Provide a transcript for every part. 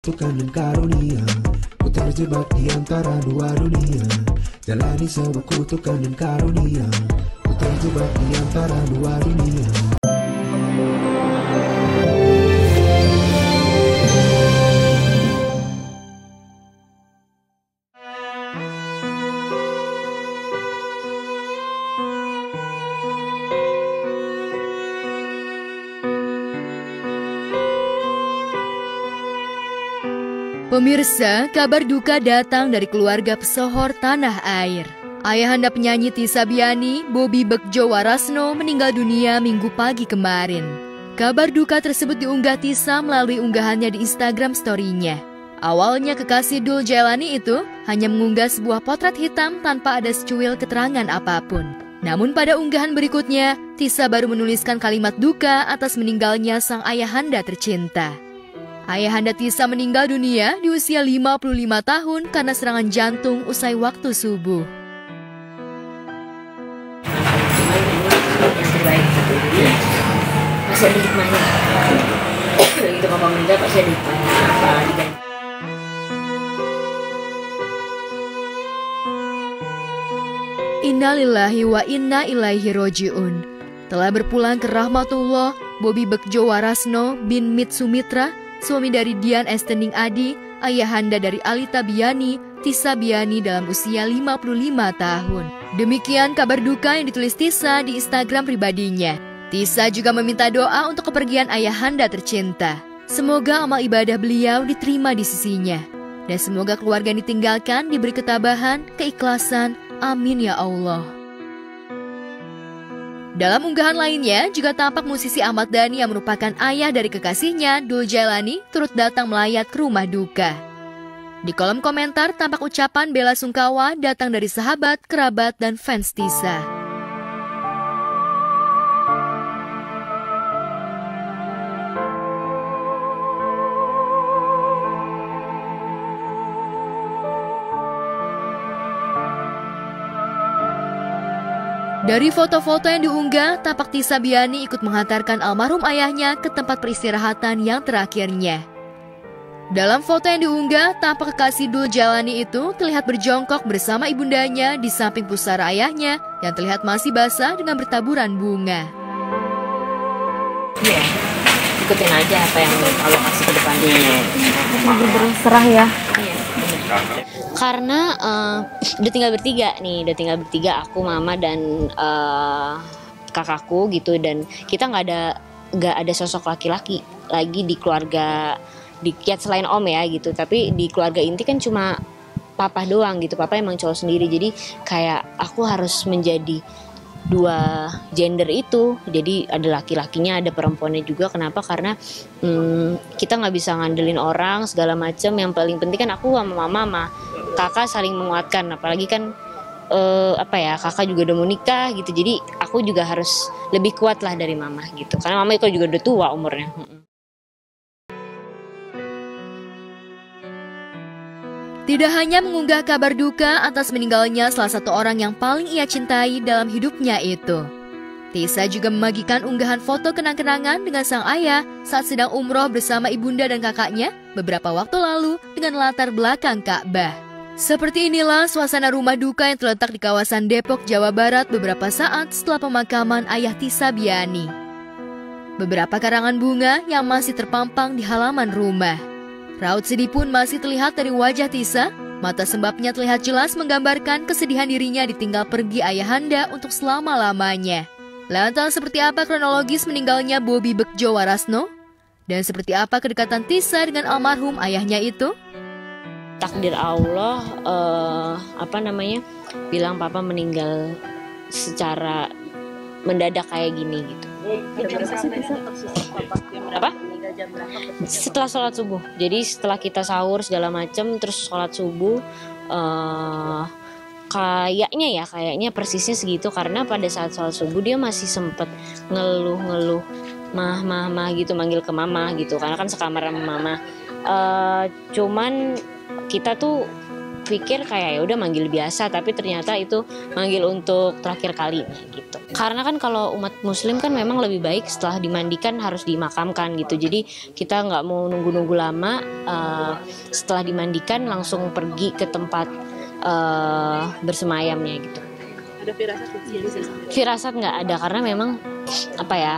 kutukan dan karunia. Ku terjebak di antara dua dunia. Jalani sebuah kutukan dan karunia. Ku terjebak di antara dua dunia. Pemirsa, kabar duka datang dari keluarga pesohor tanah air. Ayahanda penyanyi Tissa Biani, Bobby Begjowarasno, meninggal dunia Minggu pagi kemarin. Kabar duka tersebut diunggah Tissa melalui unggahannya di Instagram story-nya. Awalnya kekasih Dul Jailani itu hanya mengunggah sebuah potret hitam tanpa ada secuil keterangan apapun. Namun pada unggahan berikutnya, Tissa baru menuliskan kalimat duka atas meninggalnya sang ayahanda tercinta. Ayahanda Tissa meninggal dunia di usia 55 tahun karena serangan jantung usai waktu subuh. Yang terbaik gitu, jadi masih ada hikmahnya. Begitu papa meninggal pasti ada hikmahnya apa diganti. Innalillahi wa inna ilaihi roji'un. Telah berpulang ke rahmatullah Bobby Begjowarasno bin Mitsumitra, suami dari Dian Estening Adi, ayahanda dari Alita Biani, Tissa Biani dalam usia 55 tahun. Demikian kabar duka yang ditulis Tissa di Instagram pribadinya. Tissa juga meminta doa untuk kepergian ayahanda tercinta. Semoga amal ibadah beliau diterima di sisinya. Dan semoga keluarga yang ditinggalkan diberi ketabahan, keikhlasan. Amin ya Allah. Dalam unggahan lainnya, juga tampak musisi Ahmad Dhani yang merupakan ayah dari kekasihnya, Dul Jailani, turut datang melayat ke rumah duka. Di kolom komentar tampak ucapan bela sungkawa datang dari sahabat, kerabat, dan fans Tissa. Dari foto-foto yang diunggah, tampak Tissa Biani ikut menghantarkan almarhum ayahnya ke tempat peristirahatan yang terakhirnya. Dalam foto yang diunggah, tampak kekasih Dul Jailani itu terlihat berjongkok bersama ibundanya di samping pusara ayahnya yang terlihat masih basah dengan bertaburan bunga. Iya, ikutin aja apa yang Allah kasih ke depannya. Berserah ya. Iya, karena udah tinggal bertiga, aku, mama, dan kakakku gitu, dan kita nggak ada sosok laki-laki lagi di keluarga, ya selain om ya gitu, tapi di keluarga inti kan cuma papa doang gitu. Papa emang cowok sendiri, jadi kayak aku harus menjadi dua gender itu, jadi ada laki-lakinya ada perempuannya juga. Kenapa? Karena kita nggak bisa ngandelin orang segala macam. Yang paling penting kan aku sama mama sama kakak saling menguatkan, apalagi kan kakak juga udah mau nikah gitu, jadi aku juga harus lebih kuat lah dari mama gitu, karena mama itu juga udah tua umurnya. Tidak hanya mengunggah kabar duka atas meninggalnya salah satu orang yang paling ia cintai dalam hidupnya itu, Tissa juga membagikan unggahan foto kenang-kenangan dengan sang ayah saat sedang umroh bersama ibunda dan kakaknya beberapa waktu lalu dengan latar belakang Ka'bah. Seperti inilah suasana rumah duka yang terletak di kawasan Depok, Jawa Barat beberapa saat setelah pemakaman ayah Tissa Biani. Beberapa karangan bunga yang masih terpampang di halaman rumah. Raut sedih pun masih terlihat dari wajah Tissa. Mata sembabnya terlihat jelas menggambarkan kesedihan dirinya ditinggal pergi ayahanda untuk selama-lamanya. Lantas seperti apa kronologis meninggalnya Bobby Begjowarasno? Dan seperti apa kedekatan Tissa dengan almarhum ayahnya itu? Takdir Allah, bilang papa meninggal secara mendadak kayak gini gitu. Apa? Setelah sholat subuh. Jadi setelah kita sahur segala macam, terus sholat subuh, kayaknya persisnya segitu, karena pada saat sholat subuh dia masih sempet ngeluh mah gitu, manggil ke mama gitu, karena kan sekamar sama mama. Cuman kita tuh pikir kayak ya udah manggil biasa, tapi ternyata itu manggil untuk terakhir kali gitu. Karena kan kalau umat muslim kan memang lebih baik setelah dimandikan harus dimakamkan gitu. Jadi kita nggak mau nunggu-nunggu lama, setelah dimandikan langsung pergi ke tempat bersemayamnya gitu. Ada firasat? Firasat nggak ada, karena memang apa ya,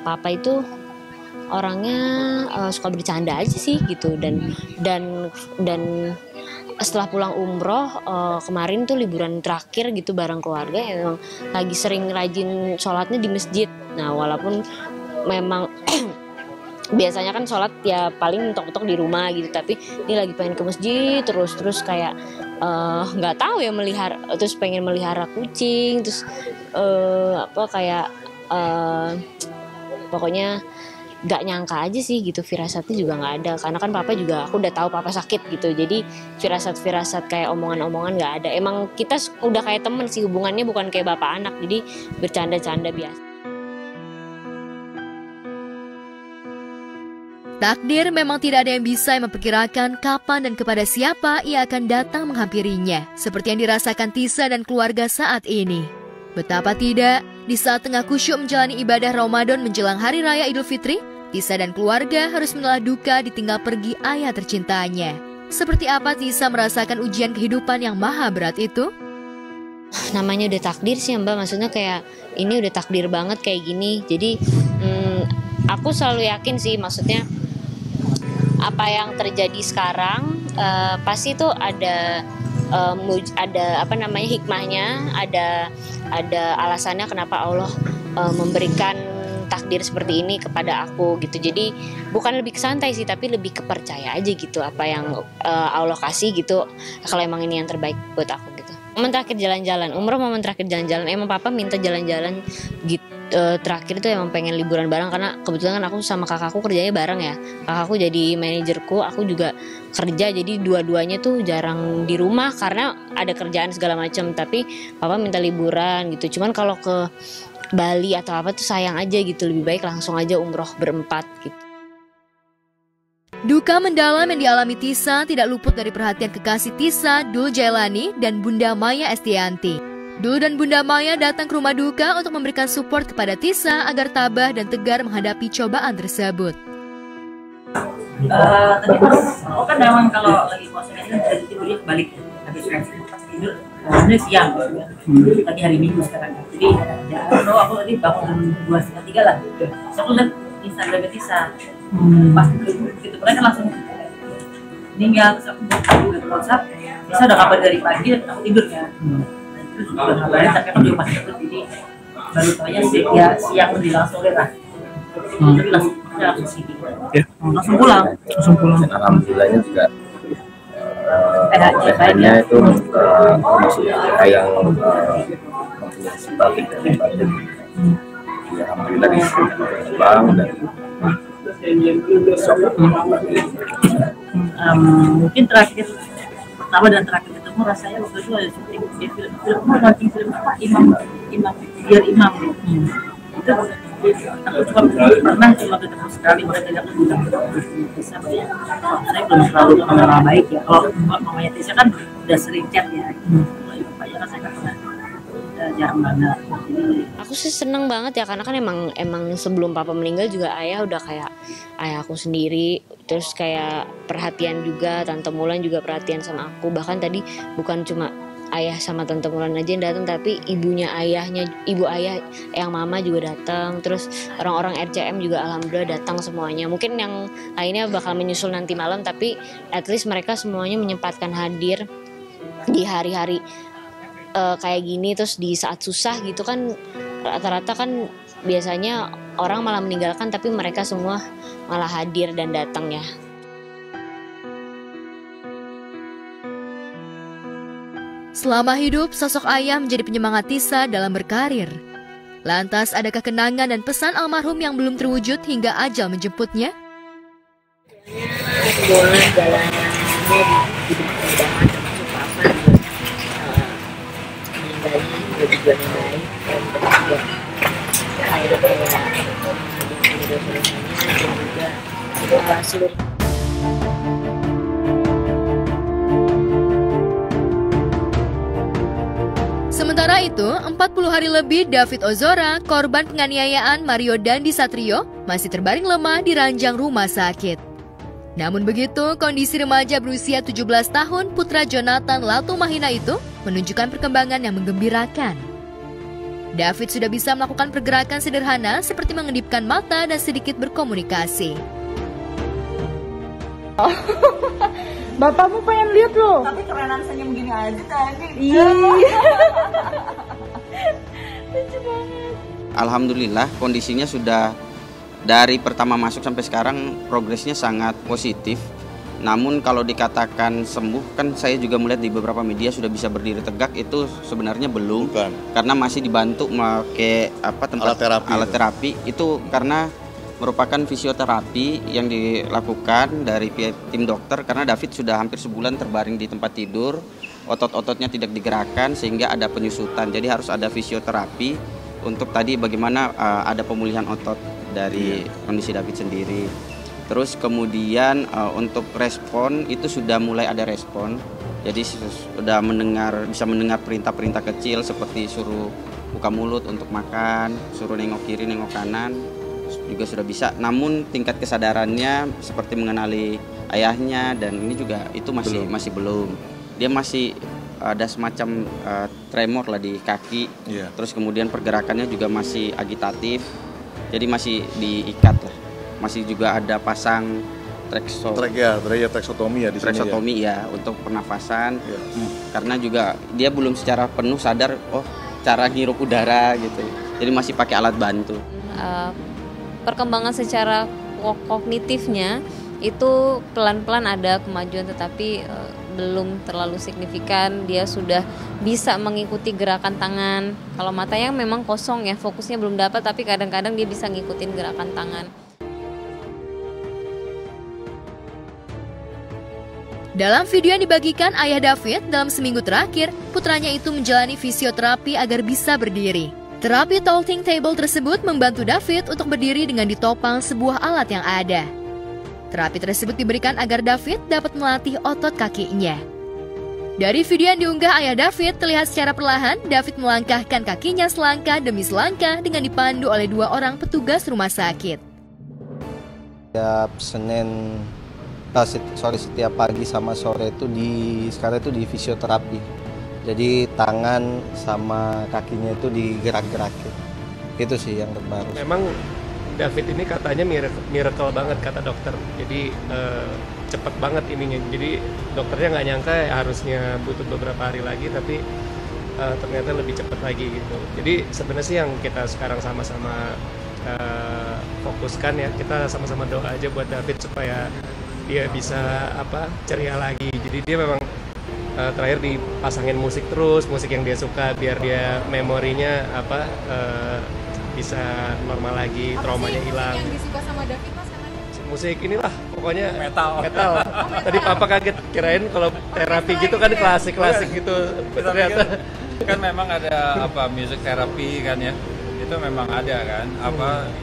papa itu orangnya suka bercanda aja sih gitu, dan setelah pulang umroh kemarin tuh liburan terakhir gitu bareng keluarga, emang lagi sering rajin sholatnya di masjid. Nah walaupun memang biasanya kan sholat ya paling mentok-mentok di rumah gitu, tapi ini lagi pengen ke masjid terus kayak nggak tahu ya, terus pengen melihara kucing, terus pokoknya gak nyangka aja sih gitu, firasatnya juga gak ada. Karena kan papa juga, aku udah tahu papa sakit gitu, jadi firasat kayak omongan-omongan gak ada. Emang kita udah kayak temen sih hubungannya, bukan kayak bapak anak, jadi bercanda-canda biasa. Takdir memang tidak ada yang bisa memperkirakan kapan dan kepada siapa ia akan datang menghampirinya, seperti yang dirasakan Tisa dan keluarga saat ini. Betapa tidak, di saat tengah khusyuk menjalani ibadah Ramadan menjelang Hari Raya Idul Fitri, Tisa dan keluarga harus menelah duka ditinggal pergi ayah tercintanya. Seperti apa Tisa merasakan ujian kehidupan yang maha berat itu? Namanya udah takdir sih Mbak, maksudnya kayak ini udah takdir banget kayak gini. Jadi aku selalu yakin sih, maksudnya apa yang terjadi sekarang pasti tuh ada hikmahnya, ada alasannya kenapa Allah memberikan takdir seperti ini kepada aku gitu. Jadi bukan lebih ke santai sih, tapi lebih ke percaya aja gitu apa yang Allah kasih gitu, kalau emang ini yang terbaik buat aku gitu. Momen terakhir jalan-jalan, momen terakhir jalan-jalan, emang papa minta jalan-jalan gitu. Terakhir itu emang pengen liburan bareng, karena kebetulan kan aku sama kakakku kerjanya bareng ya. Kakakku jadi manajerku, aku juga kerja, jadi dua-duanya tuh jarang di rumah karena ada kerjaan segala macam. Tapi papa minta liburan gitu. Cuman kalau ke Bali atau apa tuh sayang aja gitu, lebih baik langsung aja umroh berempat gitu. Duka mendalam yang dialami Tisa tidak luput dari perhatian kekasih Tisa, Dul Jailani dan Bunda Maya Estianti. Dul dan Bunda Maya datang ke rumah duka untuk memberikan support kepada Tisa agar tabah dan tegar menghadapi cobaan tersebut. Tadi aku kan memang kalau lagi puasa ini kan tidurnya balik habis tidur sebenarnya siang gitu ya. Tadi hari Minggu sekarang, jadi ya aku tadi bangun 2:30 lah. Terus aku lihat Instagram Tisa, pas gitu mereka langsung meninggal. Terus aku buka WhatsApp, Tisa udah kabar dari pagi dan aku tidur ya. Terus udah kabarnya, tapi aku juga masih takut, jadi baru tanya sih ya siang menjelang sore lah. Jadi langsung sini, langsung pulang. Dan alhamdulillahnya juga PH-nya itu masuk yang sebabik dari badan. Ya alhamdulillah pulang dan mungkin terakhir pertama dan terakhir ketemu rasanya waktu itu ada syuting di film apa Imam itu aku pernah ketemu sekali, mereka tidak bisa ya. Saya belum terlalu mengenal baik ya. Kalau mamanya Tisha kan udah sering chat ya. Kalau bapaknya kan saya pernah jarang banget. Aku sih seneng banget ya, karena kan emang sebelum papa meninggal juga ayah udah kayak ayah aku sendiri. Terus kayak perhatian juga, Tante Mulan juga perhatian sama aku. Bahkan tadi bukan cuma ayah sama Tante Mulan aja yang datang, tapi ibu ayah yang mama juga datang. Terus orang-orang RCM juga alhamdulillah datang semuanya. Mungkin yang lainnya bakal menyusul nanti malam, tapi at least mereka semuanya menyempatkan hadir di hari-hari kayak gini. Terus di saat susah gitu kan, rata-rata kan biasanya orang malah meninggalkan, tapi mereka semua malah hadir dan datang ya. Selama hidup, sosok ayah menjadi penyemangat Tisa dalam berkarir. Lantas, adakah kenangan dan pesan almarhum yang belum terwujud hingga ajal menjemputnya? Boleh jalannya di perkembangan, termasuk papa juga meninggalnya juga tujuan yang baik, dan juga akhirnya kayak dosa-dosanya dan juga seluruh itu, 40 hari lebih David Ozora, korban penganiayaan Mario Dandi Satrio, masih terbaring lemah di ranjang rumah sakit. Namun begitu, kondisi remaja berusia 17 tahun putra Jonathan Latumahina itu menunjukkan perkembangan yang menggembirakan. David sudah bisa melakukan pergerakan sederhana seperti mengedipkan mata dan sedikit berkomunikasi. Bapakmu pengen lihat loh. Tapi kerenan senyum gini aja tadi. Iya. Alhamdulillah kondisinya sudah dari pertama masuk sampai sekarang progresnya sangat positif. Namun kalau dikatakan sembuh, kan saya juga melihat di beberapa media sudah bisa berdiri tegak, itu sebenarnya belum. Bukan. Karena masih dibantu pakai tempat alat terapi itu karena merupakan fisioterapi yang dilakukan dari tim dokter, karena David sudah hampir sebulan terbaring di tempat tidur, otot-ototnya tidak digerakkan sehingga ada penyusutan. Jadi harus ada fisioterapi untuk tadi bagaimana ada pemulihan otot dari kondisi David sendiri. Terus kemudian untuk respon itu sudah mulai ada respon. Jadi sudah bisa mendengar perintah-perintah kecil seperti suruh buka mulut untuk makan, suruh nengok kiri, nengok kanan. Juga sudah bisa, namun tingkat kesadarannya seperti mengenali ayahnya dan ini juga itu masih belum. Dia masih ada semacam tremor lah di kaki, terus kemudian pergerakannya juga masih agitatif, jadi masih diikat lah. Masih juga ada pasang traksotomi ya di sini. Traksotomi ya untuk pernafasan, karena juga dia belum secara penuh sadar cara ngirup udara gitu, jadi masih pakai alat bantu. Perkembangan secara kognitifnya itu pelan-pelan ada kemajuan, tetapi belum terlalu signifikan. Dia sudah bisa mengikuti gerakan tangan. Kalau matanya memang kosong ya, fokusnya belum dapat, tapi kadang-kadang dia bisa ngikutin gerakan tangan. Dalam video yang dibagikan ayah David, dalam seminggu terakhir, putranya itu menjalani fisioterapi agar bisa berdiri. Terapi talking table tersebut membantu David untuk berdiri dengan ditopang sebuah alat yang ada. Terapi tersebut diberikan agar David dapat melatih otot kakinya. Dari video yang diunggah ayah David, terlihat secara perlahan David melangkahkan kakinya selangkah demi selangkah dengan dipandu oleh 2 orang petugas rumah sakit. Setiap pagi sama sore itu sekarang itu di fisioterapi. Jadi tangan sama kakinya itu digerak-gerakin. Itu sih yang terbaru. Memang David ini katanya miracle banget kata dokter. Jadi cepet banget ininya. Jadi dokternya nggak nyangka harusnya butuh beberapa hari lagi, tapi ternyata lebih cepat lagi gitu. Jadi sebenarnya sih yang kita sekarang sama-sama fokuskan ya, kita sama-sama doa aja buat David supaya dia bisa ceria lagi. Jadi dia memang terakhir dipasangin musik terus, musik yang dia suka biar dia memorinya bisa normal lagi, traumanya hilang. Yang disuka sama David Mas? Musik inilah pokoknya metal. Tadi papa kaget kirain kalau terapi gitu kan klasik gitu. Ternyata kan memang ada music therapy kan ya. Itu memang ada kan.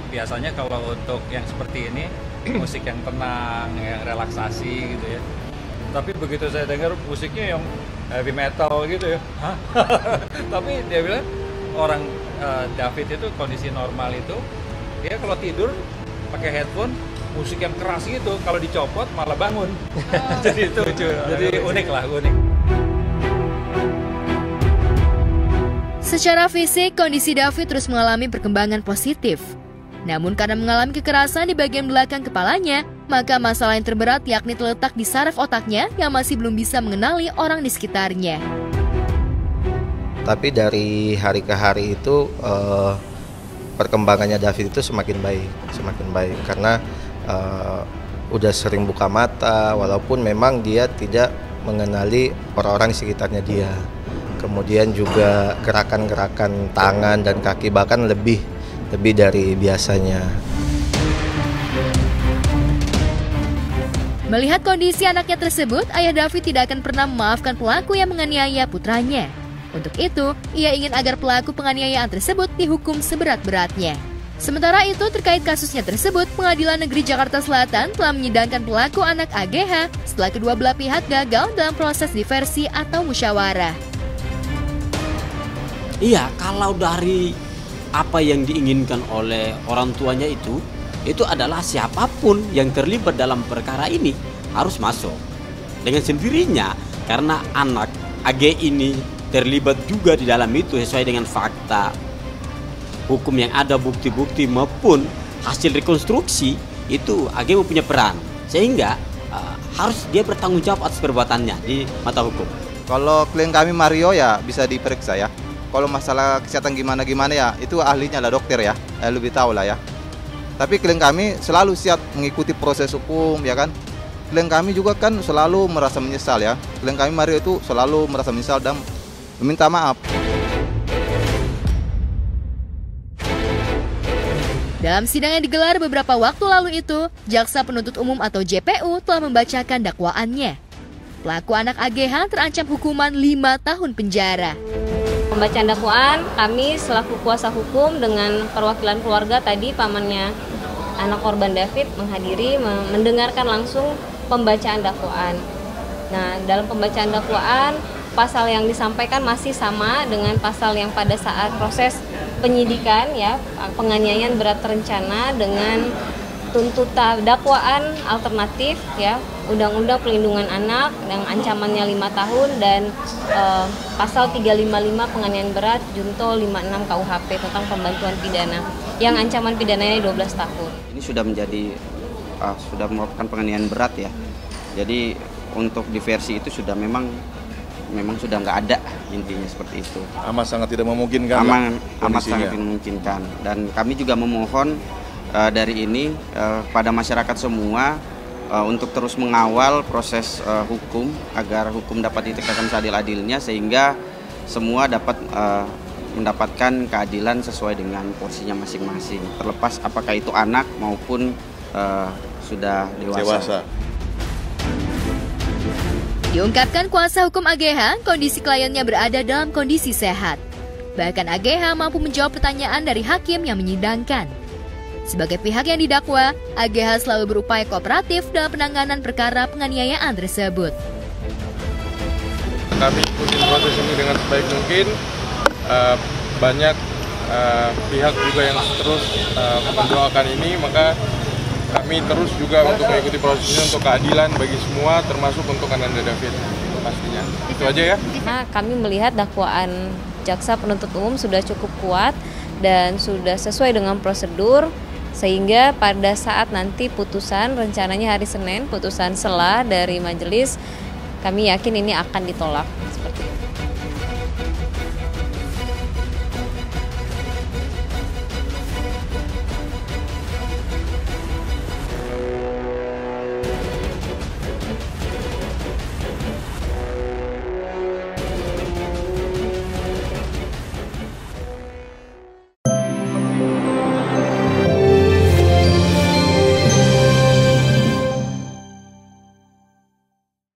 Biasanya kalau untuk yang seperti ini musik yang tenang, yang relaksasi gitu ya. Tapi begitu saya dengar musiknya yang heavy metal gitu ya, tapi dia bilang orang David itu kondisi normal itu dia kalau tidur pakai headphone musik yang keras gitu, kalau dicopot malah bangun. Jadi itu jadi unik. Secara fisik, kondisi David terus mengalami perkembangan positif. Namun karena mengalami kekerasan di bagian belakang kepalanya, maka masalah yang terberat yakni terletak di saraf otaknya yang masih belum bisa mengenali orang di sekitarnya. Tapi dari hari ke hari itu perkembangannya David itu semakin baik karena udah sering buka mata, walaupun memang dia tidak mengenali orang-orang di sekitarnya dia. Kemudian juga gerakan-gerakan tangan dan kaki bahkan lebih dari biasanya. Melihat kondisi anaknya tersebut, ayah David tidak akan pernah memaafkan pelaku yang menganiaya putranya. Untuk itu, ia ingin agar pelaku penganiayaan tersebut dihukum seberat-beratnya. Sementara itu, terkait kasusnya tersebut, Pengadilan Negeri Jakarta Selatan telah menyidangkan pelaku anak AGH setelah kedua belah pihak gagal dalam proses diversi atau musyawarah. Iya, kalau dari apa yang diinginkan oleh orang tuanya itu adalah siapapun yang terlibat dalam perkara ini harus masuk dengan sendirinya, karena anak AG ini terlibat juga di dalam itu sesuai dengan fakta hukum yang ada, bukti-bukti maupun hasil rekonstruksi itu AG punya peran, sehingga harus dia bertanggung jawab atas perbuatannya di mata hukum. Kalau klien kami Mario ya bisa diperiksa ya. Kalau masalah kesehatan gimana ya, itu ahlinya lah dokter ya, lebih tahu lah ya. Tapi klien kami selalu siap mengikuti proses hukum ya kan. Klien kami juga kan selalu merasa menyesal ya. Klien kami Mario itu selalu merasa menyesal dan meminta maaf. Dalam sidang yang digelar beberapa waktu lalu itu, Jaksa Penuntut Umum atau JPU telah membacakan dakwaannya. Pelaku anak AGH terancam hukuman 5 tahun penjara. Pembacaan dakwaan, kami selaku kuasa hukum dengan perwakilan keluarga tadi pamannya anak korban David menghadiri mendengarkan langsung pembacaan dakwaan. Nah, dalam pembacaan dakwaan, pasal yang disampaikan masih sama dengan pasal yang pada saat proses penyidikan ya, penganiayaan berat terencana dengan tuntutan dakwaan alternatif ya, Undang-Undang Perlindungan Anak yang ancamannya 5 tahun dan pasal 355 penganiayaan berat junto 56 KUHP tentang pembantuan pidana yang ancaman pidananya 12 tahun. Ini sudah menjadi sudah merupakan penganiayaan berat ya. Jadi untuk di versi itu sudah memang sudah nggak ada, intinya seperti itu. Amat sangat tidak memungkinkan. Amat sangat tidak memungkinkan, dan kami juga memohon dari ini pada masyarakat semua untuk terus mengawal proses hukum agar hukum dapat ditegakkan seadil-adilnya sehingga semua dapat mendapatkan keadilan sesuai dengan porsinya masing-masing, terlepas apakah itu anak maupun sudah dewasa. Diungkapkan kuasa hukum AGH, kondisi kliennya berada dalam kondisi sehat. Bahkan AGH mampu menjawab pertanyaan dari hakim yang menyidangkan. Sebagai pihak yang didakwa, AGH selalu berupaya kooperatif dalam penanganan perkara penganiayaan tersebut. Kami ikutin proses ini dengan sebaik mungkin. Banyak pihak juga yang terus mendoakan ini, maka kami terus juga untuk mengikuti proses ini untuk keadilan bagi semua, termasuk untuk Ananda David pastinya. Itu aja ya. Nah, kami melihat dakwaan Jaksa Penuntut Umum sudah cukup kuat dan sudah sesuai dengan prosedur, sehingga pada saat nanti putusan rencananya hari Senin, putusan sela dari majelis, kami yakin ini akan ditolak seperti itu.